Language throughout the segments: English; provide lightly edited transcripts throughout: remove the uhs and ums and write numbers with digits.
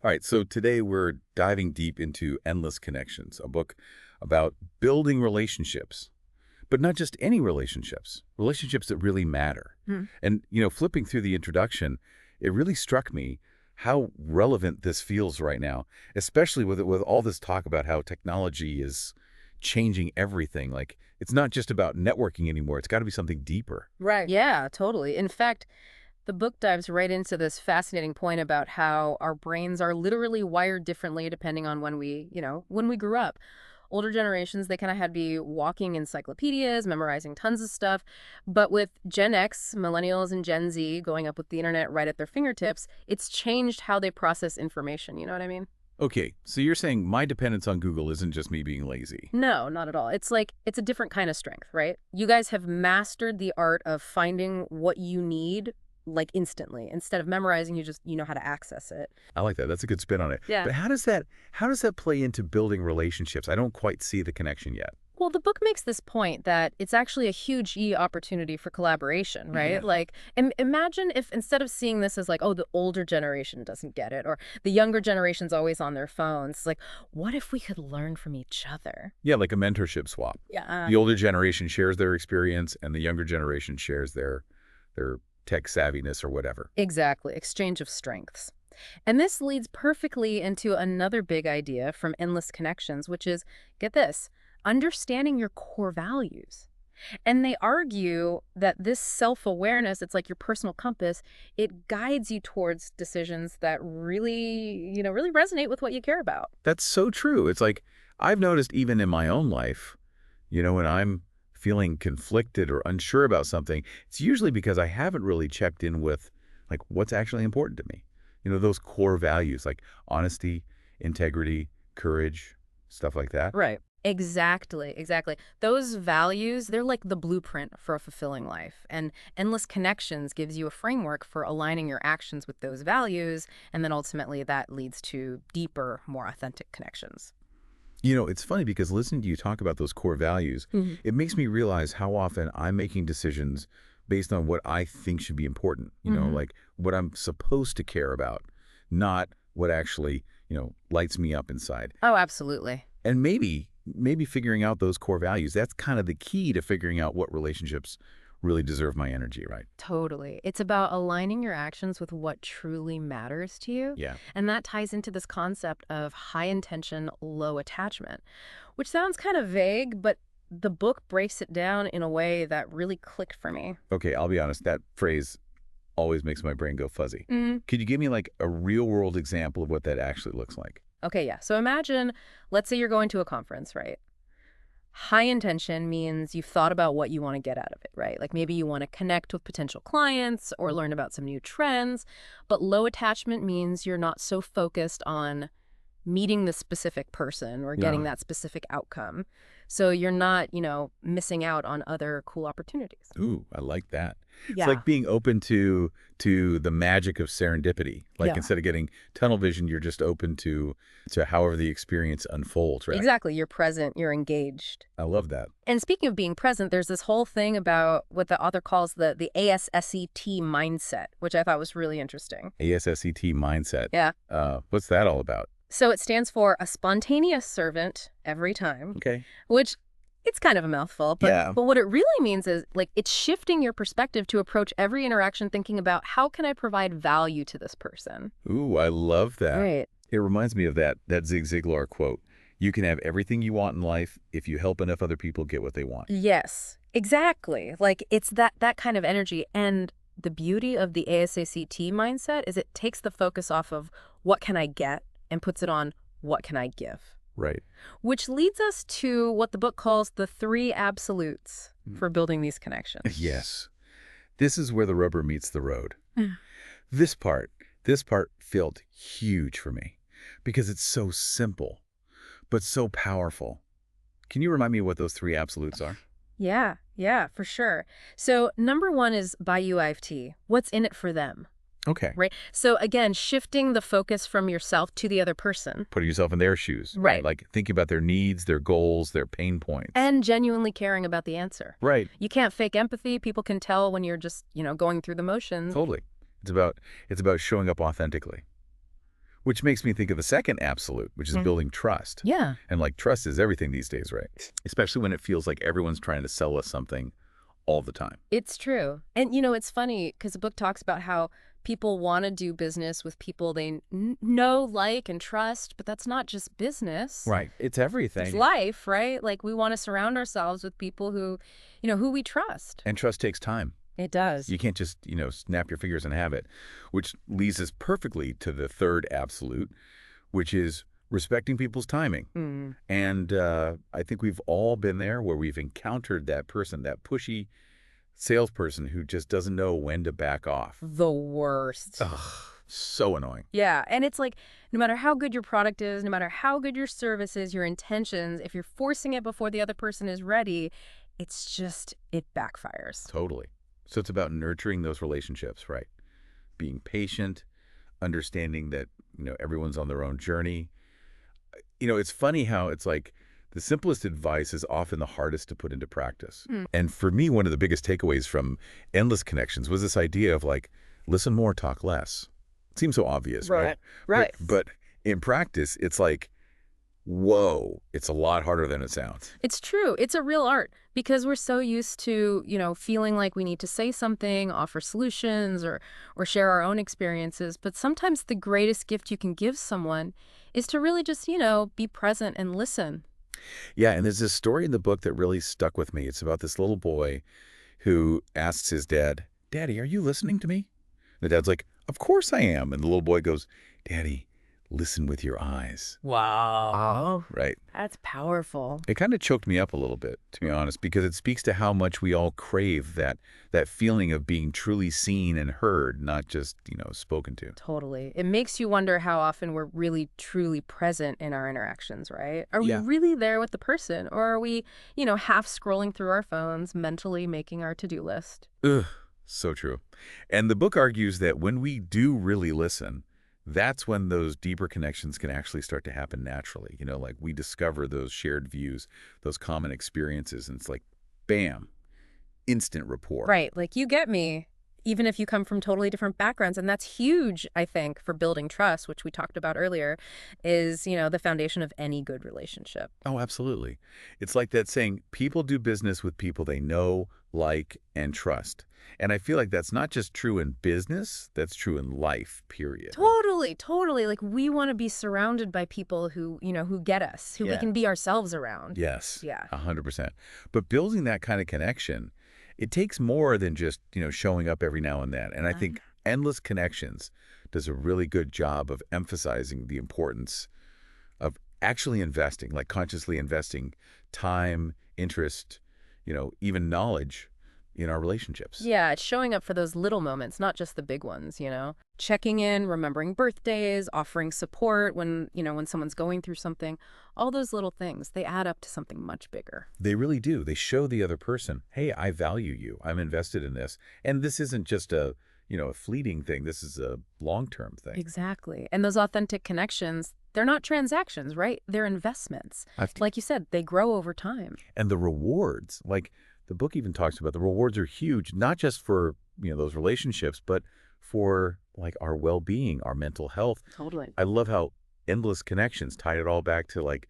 All right, so today we're diving deep into Endless Connections, a book about building relationships, but not just any relationships, relationships that really matter. Hmm. And, flipping through the introduction, it really struck me how relevant this feels right now, especially with all this talk about how technology is changing everything. Like, it's not just about networking anymore. It's got to be something deeper. Right. Yeah, totally. In fact, the book dives right into this fascinating point about how our brains are literally wired differently depending on when we grew up. Older generations, they kind of had to be walking encyclopedias, memorizing tons of stuff. But with Gen X, millennials, and Gen Z going up with the internet right at their fingertips, it's changed how they process information. You know what I mean? Okay, so you're saying my dependence on Google isn't just me being lazy. No, not at all. It's like it's a different kind of strength, right? You guys have mastered the art of finding what you need like instantly. Instead of memorizing, you know how to access it. I like that. That's a good spin on it. Yeah. But how does that play into building relationships? I don't quite see the connection yet. Well, the book makes this point that it's actually a huge opportunity for collaboration, right? Yeah. Like, imagine if instead of seeing this as like, oh, the older generation doesn't get it, or the younger generation's always on their phones, it's like, what if we could learn from each other? Yeah, like a mentorship swap. Yeah. The older generation shares their experience and the younger generation shares their tech savviness or whatever. Exactly. Exchange of strengths. And this leads perfectly into another big idea from Endless Connections, which is, get this, understanding your core values. And they argue that this self-awareness, it's like your personal compass, it guides you towards decisions that really resonate with what you care about. That's so true. It's like I've noticed even in my own life, when I'm feeling conflicted or unsure about something, it's usually because I haven't really checked in with like what's actually important to me. Those core values like honesty, integrity, courage, stuff like that. Right. Exactly, exactly. Those values, they're like the blueprint for a fulfilling life. And Endless Connections gives you a framework for aligning your actions with those values. And then ultimately that leads to deeper, more authentic connections. It's funny because listening to you talk about those core values, Mhm. it makes me realize how often I'm making decisions based on what I think should be important, Mhm. like what I'm supposed to care about, not what actually, lights me up inside. Oh, absolutely. And maybe figuring out those core values, that's kind of the key to figuring out what relationships really deserve my energy, right? Totally. It's about aligning your actions with what truly matters to you. Yeah. And that ties into this concept of high intention, low attachment, which sounds kind of vague, but the book breaks it down in a way that really clicked for me. Okay, I'll be honest, that phrase always makes my brain go fuzzy. Mm. Could you give me like a real world example of what that actually looks like? Okay, yeah. So imagine, let's say you're going to a conference, right? High intention means you've thought about what you want to get out of it, right? Like maybe you want to connect with potential clients or learn about some new trends. But low attachment means you're not so focused on meeting the specific person or Yeah. getting that specific outcome. So you're not, missing out on other cool opportunities. Ooh, I like that. It's Yeah. like being open to the magic of serendipity. Like Yeah. instead of getting tunnel vision, you're just open to however the experience unfolds, right? Exactly. You're present, you're engaged. I love that. And speaking of being present, there's this whole thing about what the author calls the ASSET mindset, which I thought was really interesting. ASSET mindset. Yeah. What's that all about? So it stands for a spontaneous servant every time, Okay. which it's kind of a mouthful, but Yeah. but what it really means is like it's shifting your perspective to approach every interaction thinking about how can I provide value to this person. Ooh, I love that. Right. It reminds me of that Zig Ziglar quote. You can have everything you want in life if you help enough other people get what they want. Yes, exactly. Like it's that kind of energy. And the beauty of the ASACT mindset is it takes the focus off of what can I get and puts it on what can I give. Right. Which leads us to what the book calls the three absolutes for building these connections. Yes. This is where the rubber meets the road. Mm. This part felt huge for me because it's so simple, but so powerful. Can you remind me what those three absolutes are? Yeah, for sure. So number one is by UIFT. What's in it for them, Okay. right? So again, shifting the focus from yourself to the other person. Putting yourself in their shoes. Right. Like thinking about their needs, their goals, their pain points. And genuinely caring about the answer. Right. You can't fake empathy. People can tell when you're just, going through the motions. Totally. It's about showing up authentically. Which makes me think of the second absolute, which is Mm. building trust. Yeah, And like trust is everything these days, right? Especially when it feels like everyone's trying to sell us something all the time. it's true. And, it's funny because the book talks about how people want to do business with people they know, like, and trust, but that's not just business. Right. It's It's everything. life, right? Like, we want to surround ourselves with people who we trust. And trust takes time. It does. You can't just, snap your fingers and have it, which leads us perfectly to the third absolute, which is respecting people's timing. Mm. And I think we've all been there where we've encountered that person, that pushy salesperson who just doesn't know when to back off. The worst. Ugh, so annoying. Yeah, and it's like, no matter how good your product is, no matter how good your service is, your intentions, if you're forcing it before the other person is ready, it backfires. Totally. So it's about nurturing those relationships, right? Being patient, understanding that, everyone's on their own journey. It's funny how it's like the simplest advice is often the hardest to put into practice. Mm. And for me, one of the biggest takeaways from Endless Connections was this idea of like, listen more, talk less. It seems so obvious, right? Right. But in practice, it's like, whoa, it's a lot harder than it sounds. It's true. It's a real art because we're so used to, feeling like we need to say something, offer solutions, or share our own experiences. But sometimes the greatest gift you can give someone is to really just, be present and listen. Yeah, and there's this story in the book that really stuck with me. It's about this little boy who asks his dad, "Daddy, are you listening to me?" The dad's like, "Of course I am." And the little boy goes, "Daddy, listen with your eyes." Wow. Right? That's powerful. It kind of choked me up a little bit, to be honest, because it speaks to how much we all crave that feeling of being truly seen and heard, not just, spoken to. Totally. It makes you wonder how often we're really, truly present in our interactions, right? Are we Yeah. really there with the person? Or are we, half scrolling through our phones, mentally making our to-do list? Ugh, so true. And the book argues that when we do really listen, that's when those deeper connections can actually start to happen naturally. Like we discover those shared views, those common experiences, and it's like, bam, instant rapport. Right. Like, you get me, even if you come from totally different backgrounds. And that's huge, I think, for building trust, which we talked about earlier, is, the foundation of any good relationship. Oh, absolutely. It's like that saying, people do business with people they know, like, and trust. And I feel like that's not just true in business, that's true in life, period. Totally, totally. Like, we want to be surrounded by people who get us, who we Yeah. can be ourselves around. Yes, Yeah. 100%. But building that kind of connection, it takes more than just, showing up every now and then. And I think Endless Connections does a really good job of emphasizing the importance of actually investing, like consciously investing time, interest, even knowledge in our relationships. Yeah, it's showing up for those little moments, not just the big ones, Checking in, remembering birthdays, offering support when someone's going through something. All those little things, they add up to something much bigger. They really do. They show the other person, hey, I value you. I'm invested in this. And this isn't just a fleeting thing. This is a long-term thing. Exactly. And those authentic connections, they're not transactions, right? They're investments. Like you said, they grow over time. And the rewards, like the book even talks about, the rewards are huge, not just for, those relationships, but for like our well-being, our mental health. Totally. I love how Endless Connections tied it all back to like,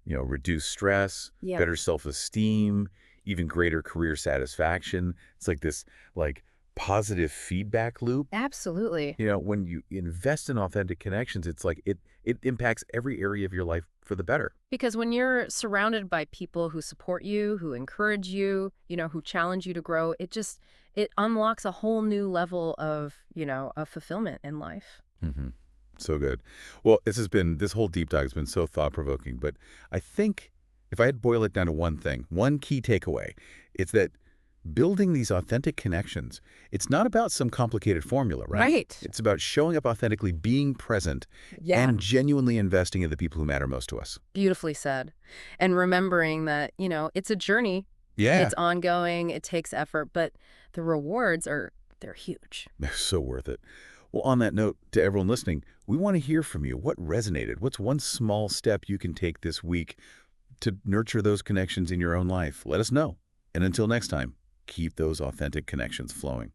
reduce stress, Yeah. better self-esteem, even greater career satisfaction. It's like this like positive feedback loop. Absolutely. When you invest in authentic connections, it's like it impacts every area of your life for the better. Because when you're surrounded by people who support you, who encourage you, who challenge you to grow, it unlocks a whole new level of fulfillment in life. Mm-hmm. So good. Well, this whole deep dive has been so thought-provoking, but I think if I had to boil it down to one thing, one key takeaway, it's that building these authentic connections, it's not about some complicated formula, right? Right. It's about showing up authentically, being present, Yeah. and genuinely investing in the people who matter most to us. Beautifully said. And remembering that, it's a journey. Yeah. It's ongoing. It takes effort, but the rewards they're huge. They're so worth it. Well, on that note, to everyone listening, we want to hear from you. What resonated? What's one small step you can take this week to nurture those connections in your own life? Let us know. And until next time, keep those authentic connections flowing.